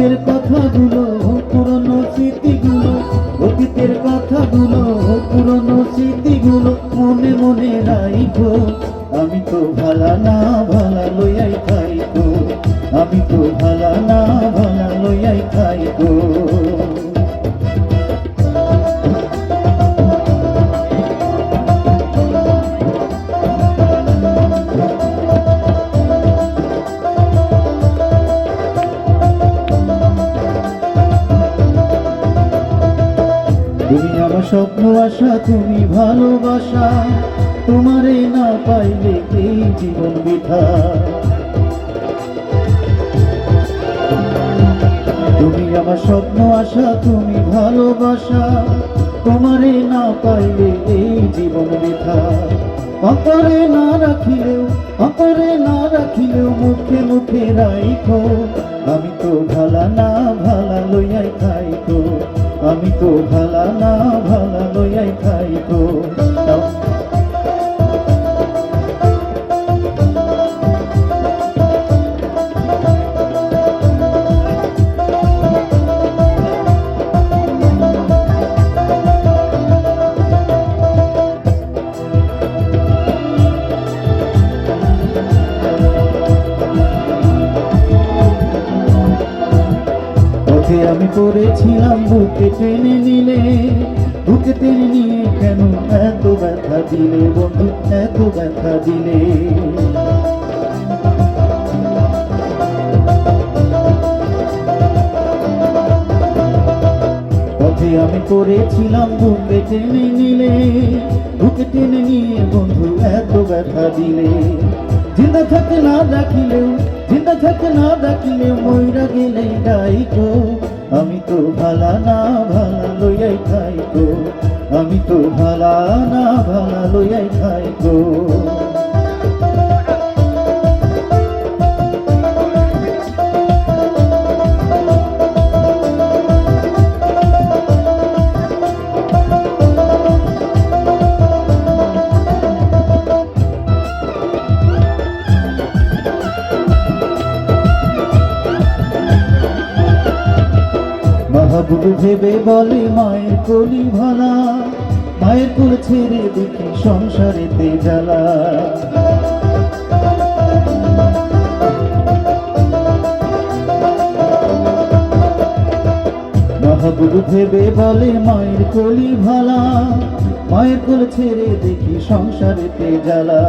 অতীতের কথাগুলো, পুরনো স্মৃতিগুলো, অতীতের কথাগুলো, পুরনো স্মৃতিগুলো মনে মনে রাইখো। আমি তো ভালা না ভালা লইয়াই খাইতো, আমি তো ভালা না ভালা লইয়াই খাইতো। তুমি আমার স্বপ্ন আশা, তুমি ভালোবাসা, তোমারে না পাইলে এই জীবন বৃথা। তুমি আমার স্বপ্ন আশা, তুমি ভালোবাসা, তোমারে না পাইলে এই জীবন বৃথা। অন্তরে না রাখিলেও, অন্তরে না রাখিলেও মুখে মুখে রাইখো। আমি তো ভালা না ভালা লইয়াই খাইতো, আমি তো ভালা না ভালা লইয়াই খাইতো। আমি পড়েছিলাম বুকে টেনে নিলে, বুকে টেনে নিয়ে কেন এত ব্যথা দিলে বন্ধু, এত ব্যথা দিলে। পথে আমি পড়েছিলাম বুকে টেনে নিলে, বুকে টেনে নিয়ে বন্ধু এত ব্যথা দিলে। জিন্দা থাকে না ডাকিলেও, জিন্দা থাকে না ডাকিলেও মইরা গেলে ডাইকো। আমি তো ভালা না ভালা লইয়াই খাইতো, আমি তো ভালা না ভালা লইয়াই খাইতো। মাহবুব ভেবে বলে মায়ের কোলি ভালা, মায়ের কোল ছেড়ে দেখি সংসারেতে জ্বালা। মাহবুব ভেবে বলে মায়ের কোলি ভালা, মায়ের কোল ছেড়ে দেখি সংসারেতে জ্বালা।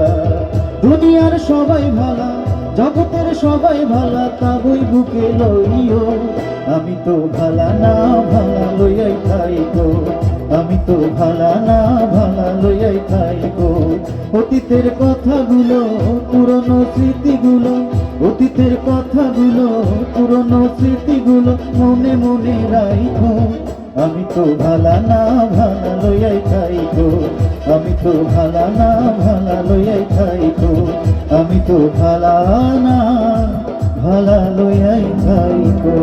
দুনিয়ার সবাই ভালা, জগতের সবাই ভালা, তাবই বুকে লইও। আমি তো ভালা না ভালা লইয়াই খাইগো, আমি তো ভালা না ভালা লইয়াই খাইগো। অতীতের কথাগুলো, পুরনো স্মৃতিগুলো, অতীতের কথাগুলো, পুরনো স্মৃতিগুলো মনে মনে রাইখো। আমি তো ভালা না ভালা লইয়াই খাইগো, আমি তো ভালা না ভালা লইয়াই খাইগো, আমি তো ভালা না ভালা লইয়াই খাইগো।